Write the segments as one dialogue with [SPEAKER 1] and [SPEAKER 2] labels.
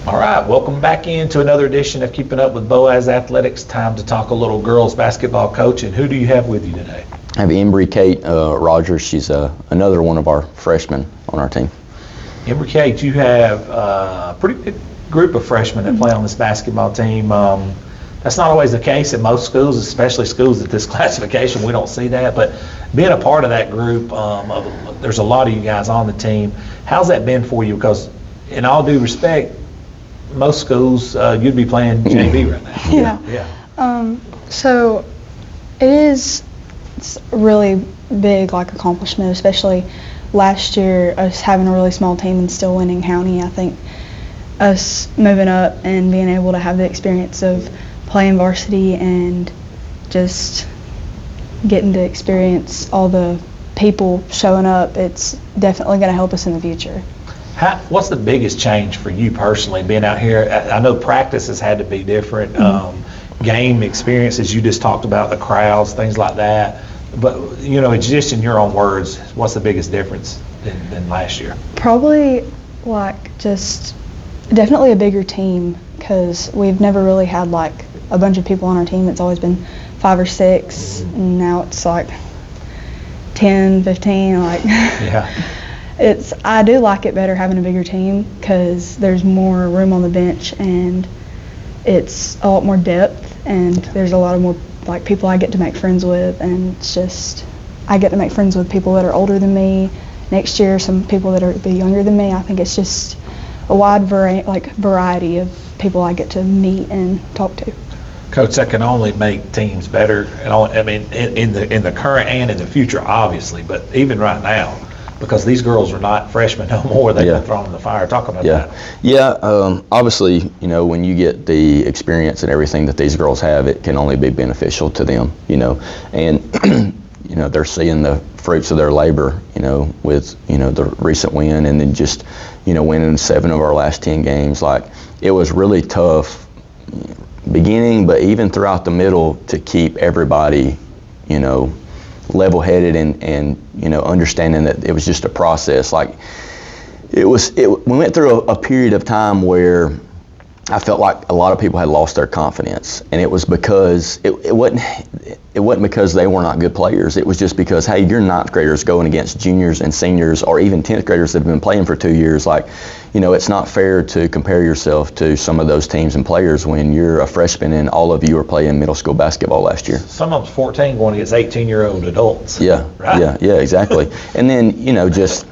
[SPEAKER 1] All right, welcome back into another edition of Keeping Up with Boaz Athletics. Time to talk a little girls basketball coaching. Who do you have with you today?
[SPEAKER 2] I have Embry Kate Rogers. She's another one of our freshmen on our team.
[SPEAKER 1] Embry Kate, you have a pretty big group of freshmen that play on this basketball team. That's not always the case at most schools, especially schools at this classification. We don't see that, but being a part of that group, there's a lot of you guys on the team. How's that been for you? Because in all due respect, most schools, you'd be playing JV right now.
[SPEAKER 3] Yeah. So it's a really big accomplishment, especially last year, us having a really small team and still winning county. I think us moving up and being able to have the experience of playing varsity and just getting to experience all the people showing up, it's definitely going to help us in the future.
[SPEAKER 1] What's the biggest change for you personally being out here? I know practice has had to be different. Game experiences, you just talked about the crowds, things like that. But, it's just in your own words, what's the biggest difference than last year?
[SPEAKER 3] Probably just definitely a bigger team, because we've never really had a bunch of people on our team. It's always been 5 or 6, and now it's 10, 15.
[SPEAKER 1] Yeah.
[SPEAKER 3] I do like it better having a bigger team, because there's more room on the bench and it's a lot more depth, and there's a lot of more people I get to make friends with, and it's just I get to make friends with people that are older than me. Next year, some people that are a bit younger than me. I think it's just a wide variety of people I get to meet and talk to.
[SPEAKER 1] Coach, that can only make teams better, in the current and in the future, obviously, but even right now, because these girls are not freshmen no more. They've been thrown in the fire. Talk about that.
[SPEAKER 2] Yeah, obviously, when you get the experience and everything that these girls have, it can only be beneficial to them, and, they're seeing the fruits of their labor, with, the recent win, and then just, winning 7 of our last 10 games. It was really tough beginning, but even throughout the middle, to keep everybody, level-headed and understanding that it was just a process. We went through a period of time where I felt like a lot of people had lost their confidence, and it was because it wasn't because they were not good players. It was just because, hey, you're 9th graders going against juniors and seniors, or even 10th graders that have been playing for 2 years. It's not fair to compare yourself to some of those teams and players when you're a freshman and all of you were playing middle school basketball last year.
[SPEAKER 1] Some of them's 14 going against 18-year-old adults.
[SPEAKER 2] Yeah,
[SPEAKER 1] right?
[SPEAKER 2] Yeah, exactly. And then, just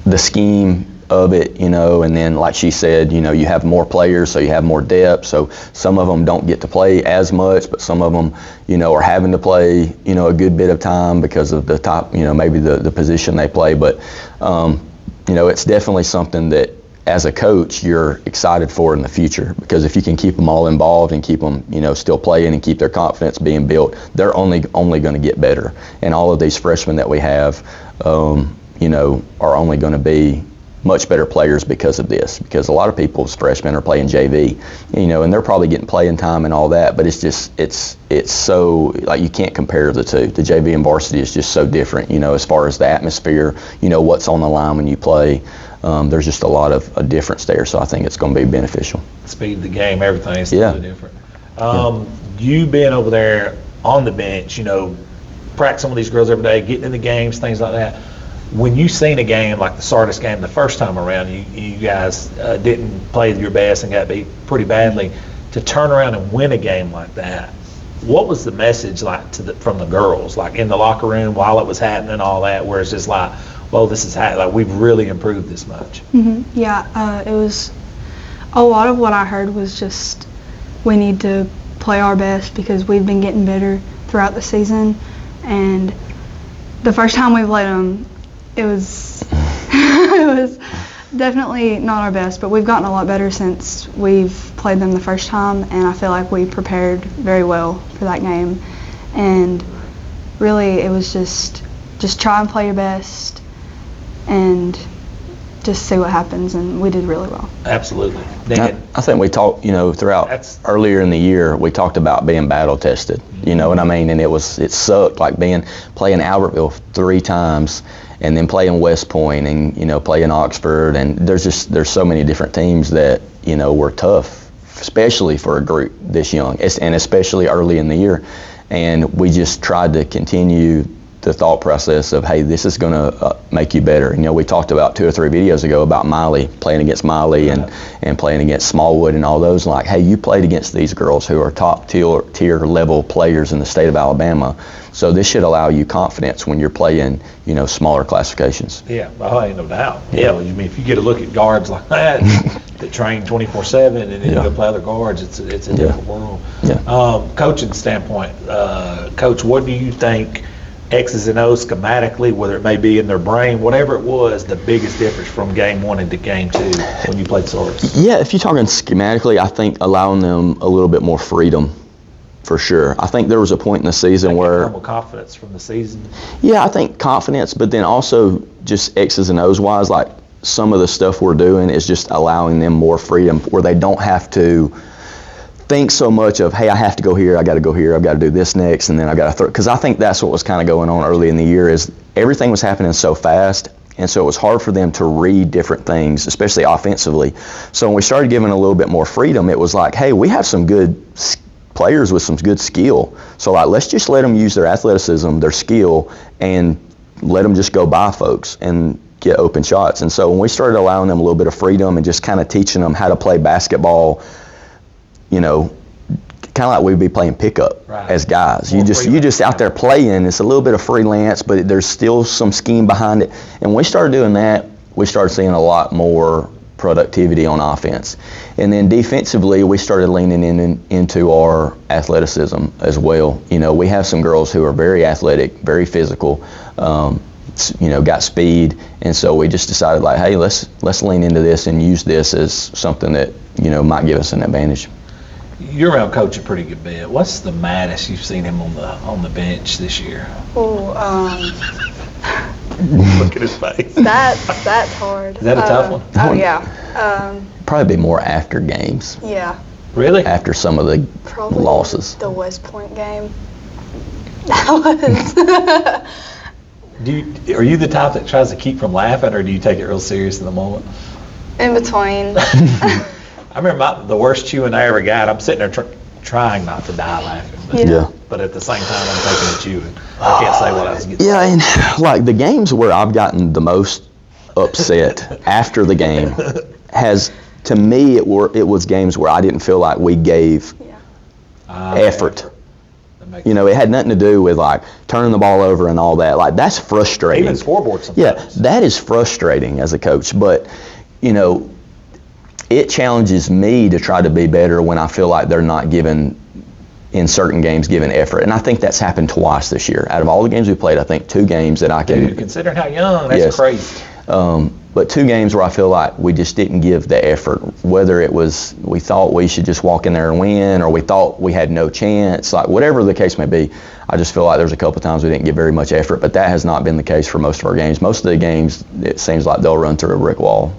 [SPEAKER 2] the scheme of it, and then like she said, you have more players, so you have more depth, so some of them don't get to play as much, but some of them, are having to play, a good bit of time because of the top, maybe the position they play, but, it's definitely something that as a coach you're excited for in the future, because if you can keep them all involved and keep them, still playing and keep their confidence being built, they're only going to get better. And all of these freshmen that we have, are only going to be much better players because of this, because a lot of people's freshmen are playing JV, and they're probably getting playing time and all that, but it's so, you can't compare the two. The JV and varsity is just so different, as far as the atmosphere, what's on the line when you play. There's just a lot of difference there, so I think it's going to be beneficial.
[SPEAKER 1] Speed of the game, everything is totally different. You being over there on the bench, practice some of these girls every day, getting in the games, things like that. When you seen a game like the Sardis game the first time around, you guys didn't play your best and got beat pretty badly. To turn around and win a game like that, what was the message from the girls, in the locker room while it was happening, all that, where it's just well, this is we've really improved this much?
[SPEAKER 3] Mm-hmm. Yeah, it was a lot of what I heard was just we need to play our best, because we've been getting better throughout the season, and the first time we played them, it was definitely not our best, but we've gotten a lot better since we've played them the first time, and I feel like we prepared very well for that game. And really, it was just try and play your best and just see what happens, and we did really well.
[SPEAKER 1] Absolutely.
[SPEAKER 2] I think we talked, throughout earlier in the year, we talked about being battle tested, you know what I mean? And it sucked, playing Albertville 3 times and then playing West Point and, you know, playing Oxford. And there's so many different teams that, you know, were tough, especially for a group this young, and especially early in the year. And we just tried to continue the thought process of, hey, this is going to make you better. You know, we talked about 2 or 3 videos ago about Miley, playing against Miley and playing against Smallwood and all those. Like, hey, you played against these girls who are top tier level players in the state of Alabama. So this should allow you confidence when you're playing, you know, smaller classifications.
[SPEAKER 1] Yeah, well, ain't no doubt. Yeah, I mean, if you get a look at guards like that that train 24/7 and then you go play other guards, it's a different world.
[SPEAKER 2] Yeah.
[SPEAKER 1] Coaching standpoint, Coach, what do you think X's and O's schematically, whether it may be in their brain, whatever it was, the biggest difference from game 1 into game 2 when you played Swords?
[SPEAKER 2] Yeah, if you're talking schematically, I think allowing them a little bit more freedom, for sure. I think there was a point in the season where
[SPEAKER 1] more confidence from the season.
[SPEAKER 2] Yeah, I think confidence, but then also just X's and O's wise, like some of the stuff we're doing is just allowing them more freedom where they don't have to think so much of, hey, I have to go here, I got to go here, I've got to do this next, and then I got to throw. Because I think that's what was kind of going on early in the year is everything was happening so fast, and so it was hard for them to read different things, especially offensively. So when we started giving a little bit more freedom, it was like, hey, we have some good players with some good skill. So like, let's just let them use their athleticism, their skill, and let them just go by folks and get open shots. And so when we started allowing them a little bit of freedom and just kind of teaching them how to play basketball, you know, kind of like we'd be playing pickup as guys. You just out there playing. It's a little bit of freelance, but there's still some scheme behind it. And when we started doing that, we started seeing a lot more productivity on offense. And then defensively, we started leaning into our athleticism as well. You know, we have some girls who are very athletic, very physical, you know, got speed. And so we just decided, like, hey, let's lean into this and use this as something that, you know, might give us an advantage.
[SPEAKER 1] You're around Coach a pretty good bit. What's the maddest you've seen him on the bench this year? Look at his face.
[SPEAKER 3] That's hard.
[SPEAKER 1] Is that a tough one?
[SPEAKER 3] Oh yeah.
[SPEAKER 2] Probably be more after games.
[SPEAKER 3] Yeah.
[SPEAKER 1] Really?
[SPEAKER 2] After some of the losses.
[SPEAKER 3] The West Point game. That was.
[SPEAKER 1] Are you the type that tries to keep from laughing, or do you take it real serious in the moment?
[SPEAKER 3] In between.
[SPEAKER 1] I remember the worst chewing I ever got. I'm sitting there trying not to die laughing. But at the same time, I'm taking a chewing. I can't say what I was getting.
[SPEAKER 2] Yeah, and like the games where I've gotten the most upset after the game has, to me, it was games where I didn't feel like we gave effort. You know, it had nothing to do with like turning the ball over and all that. Like, that's frustrating.
[SPEAKER 1] Even scoreboard sometimes.
[SPEAKER 2] Yeah, that is frustrating as a coach. But, you know, it challenges me to try to be better when I feel like they're not giving, in certain games, giving effort. And I think that's happened twice this year. Out of all the games we played, I think 2 games that I can...
[SPEAKER 1] Dude, considering how young, that's crazy.
[SPEAKER 2] But 2 games where I feel like we just didn't give the effort, whether it was we thought we should just walk in there and win, or we thought we had no chance, like whatever the case may be. I just feel like there's a couple of times we didn't give very much effort, but that has not been the case for most of our games. Most of the games, it seems like they'll run through a brick wall.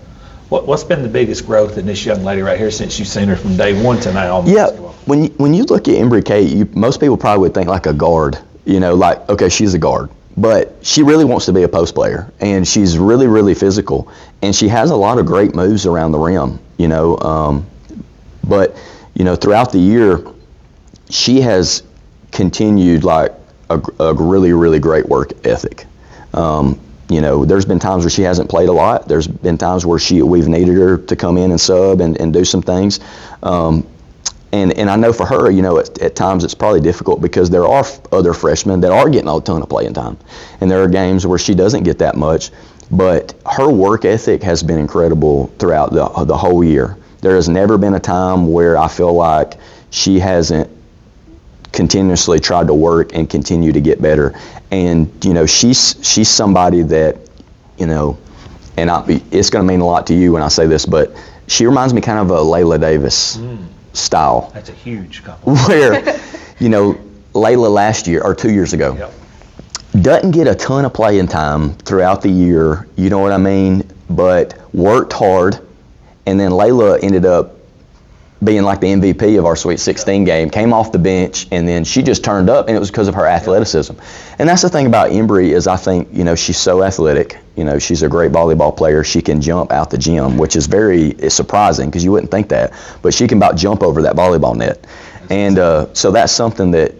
[SPEAKER 1] What's been the biggest growth in this young lady right here since you've seen her from day 1 to now?
[SPEAKER 2] Yeah, when you look at Embry Kate, most people probably would think like a guard. You know, like, okay, she's a guard. But she really wants to be a post player, and she's really, really physical, and she has a lot of great moves around the rim, you know. But, you know, throughout the year, she has continued like a really, really great work ethic. You know, there's been times where she hasn't played a lot. There's been times where we've needed her to come in and sub and do some things. And I know for her, you know, at times it's probably difficult because there are other freshmen that are getting a ton of playing time. And there are games where she doesn't get that much. But her work ethic has been incredible throughout the whole year. There has never been a time where I feel like she hasn't continuously tried to work and continue to get better. And, you know, she's somebody that, you know, and it's going to mean a lot to you when I say this, but she reminds me kind of a Layla Davis style.
[SPEAKER 1] That's a huge compliment.
[SPEAKER 2] Where, you know, Layla last year, or 2 years ago, doesn't get a ton of playing time throughout the year, you know what I mean, but worked hard, and then Layla ended up being like the MVP of our Sweet 16 game, came off the bench, and then she just turned up, and it was because of her athleticism. And that's the thing about Embry is I think, she's so athletic. She's a great volleyball player. She can jump out the gym, which is it's surprising because you wouldn't think that. But she can about jump over that volleyball net. And so that's something that,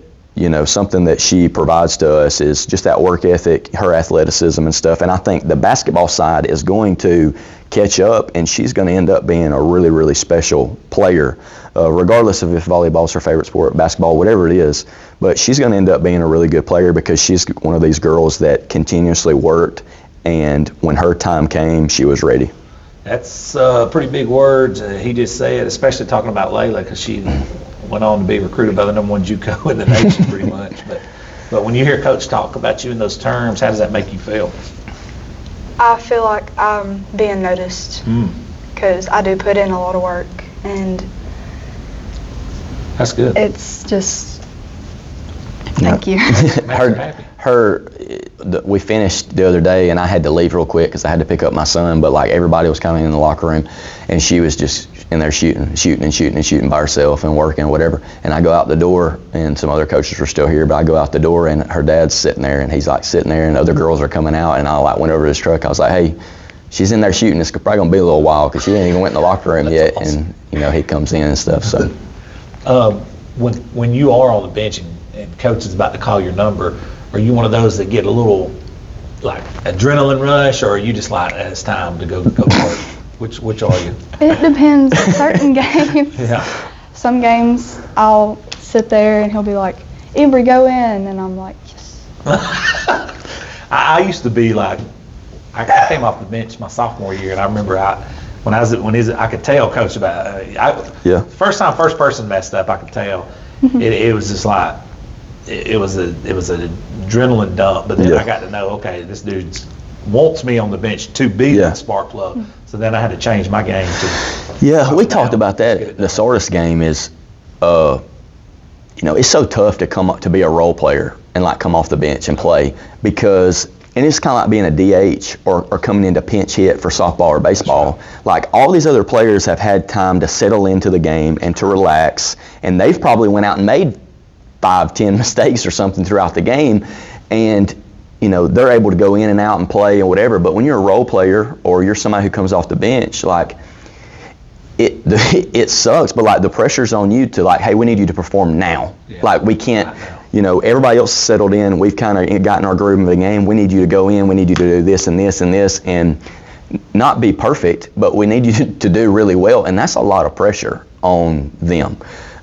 [SPEAKER 2] something that she provides to us is just that work ethic, her athleticism and stuff. And I think the basketball side is going to catch up, and she's going to end up being a really, really special player, regardless of if volleyball is her favorite sport, basketball, whatever it is. But she's going to end up being a really good player because she's one of these girls that continuously worked, and when her time came, she was ready.
[SPEAKER 1] That's pretty big words. He just said, especially talking about Layla, because she went on to be recruited by the #1 JUCO in the nation pretty much. But when you hear Coach talk about you in those terms, how does that make you feel?
[SPEAKER 3] I feel like I'm being noticed because I do put in a lot of work, and
[SPEAKER 1] that's good.
[SPEAKER 3] It's just thank you.
[SPEAKER 2] We finished the other day, and I had to leave real quick because I had to pick up my son. But like everybody was kind of in the locker room, and she was just in there shooting by herself and working, whatever. And I go out the door, and some other coaches were still here, but I go out the door, and her dad's sitting there, and he's like sitting there, and other girls are coming out, and I like went over to his truck. I was like, hey, she's in there shooting. It's probably gonna be a little while because she ain't even went in the locker room yet. Awesome. And he comes in and stuff. So
[SPEAKER 1] when you are on the bench and coach is about to call your number, are you one of those that get a little like adrenaline rush, or are you just like it's time to go work? Which are you?
[SPEAKER 3] It depends. Certain games.
[SPEAKER 1] Yeah.
[SPEAKER 3] Some games I'll sit there and he'll be like, Embry, go in, and I'm like, yes.
[SPEAKER 1] I used to be like, I came off the bench my sophomore year, and I remember I could tell Coach about first person messed up, I could tell. It was just like it was an adrenaline dump, but then I got to know, okay, this dude wants me on the bench to be that spark plug. So then I had to change my game to.
[SPEAKER 2] We talked about that. The Sardis game is, it's so tough to come up to be a role player and like come off the bench and play because. And it's kind of like being a DH or coming in to pinch hit for softball or baseball. Right. Like all these other players have had time to settle into the game and to relax, and they've probably went out and made 5-10 mistakes or something throughout the game, and they're able to go in and out and play and whatever. But when you're a role player or you're somebody who comes off the bench, like it sucks, but like the pressure's on you to like, hey, we need you to perform now. Yeah. Like we can't. Everybody else is settled in. We've kind of gotten our groove of the game. We need you to go in. We need you to do this and this and this and not be perfect, but we need you to do really well. And that's a lot of pressure on them.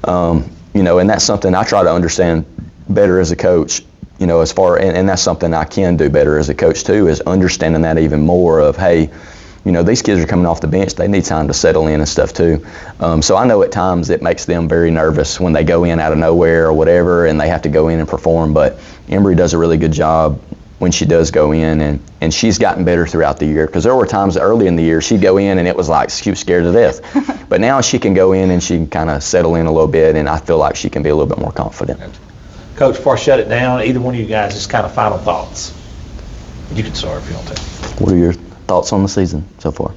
[SPEAKER 2] And that's something I try to understand better as a coach, and that's something I can do better as a coach too, is understanding that even more of, hey, these kids are coming off the bench. They need time to settle in and stuff too. So I know at times it makes them very nervous when they go in out of nowhere or whatever, and they have to go in and perform. But Embry does a really good job when she does go in, and she's gotten better throughout the year. Because there were times early in the year she'd go in and it was like she was scared to death. But now she can go in and she can kind of settle in a little bit, and I feel like she can be a little bit more confident.
[SPEAKER 1] Coach, before I shut it down, either one of you guys, just kind of final thoughts. You can start if you want to.
[SPEAKER 2] What are your thoughts on the season so far,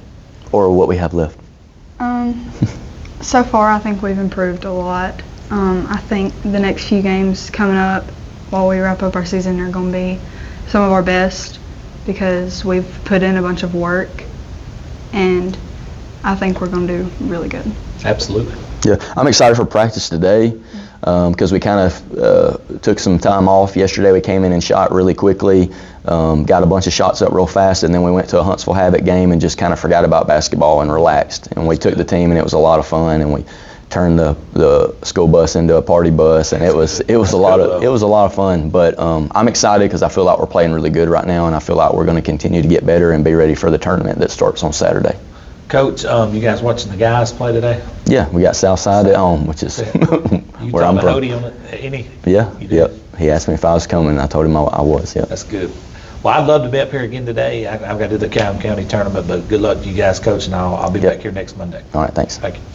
[SPEAKER 2] or what we have left?
[SPEAKER 3] So far, I think we've improved a lot. I think the next few games coming up while we wrap up our season are going to be some of our best because we've put in a bunch of work, and I think we're going to do really good.
[SPEAKER 1] Absolutely.
[SPEAKER 2] Yeah, I'm excited for practice today because we kind of took some time off yesterday. We came in and shot really quickly. Got a bunch of shots up real fast, and then we went to a Huntsville Havoc game and just kind of forgot about basketball and relaxed. And we took the team, and it was a lot of fun. And we turned the school bus into a party bus, and it was a lot of fun. But I'm excited because I feel like we're playing really good right now, and I feel like we're going to continue to get better and be ready for the tournament that starts on Saturday.
[SPEAKER 1] Coach, you guys watching the guys play today?
[SPEAKER 2] Yeah, we got Southside at home, which is where I'm from.
[SPEAKER 1] You on any?
[SPEAKER 2] Yeah, yep. He asked me if I was coming, and I told him I was. Yeah.
[SPEAKER 1] That's good. Well, I'd love to be up here again today. I've got to do the Calhoun County tournament, but good luck to you guys, Coach, and I'll be back here next Monday.
[SPEAKER 2] All right, thanks.
[SPEAKER 1] Thank you.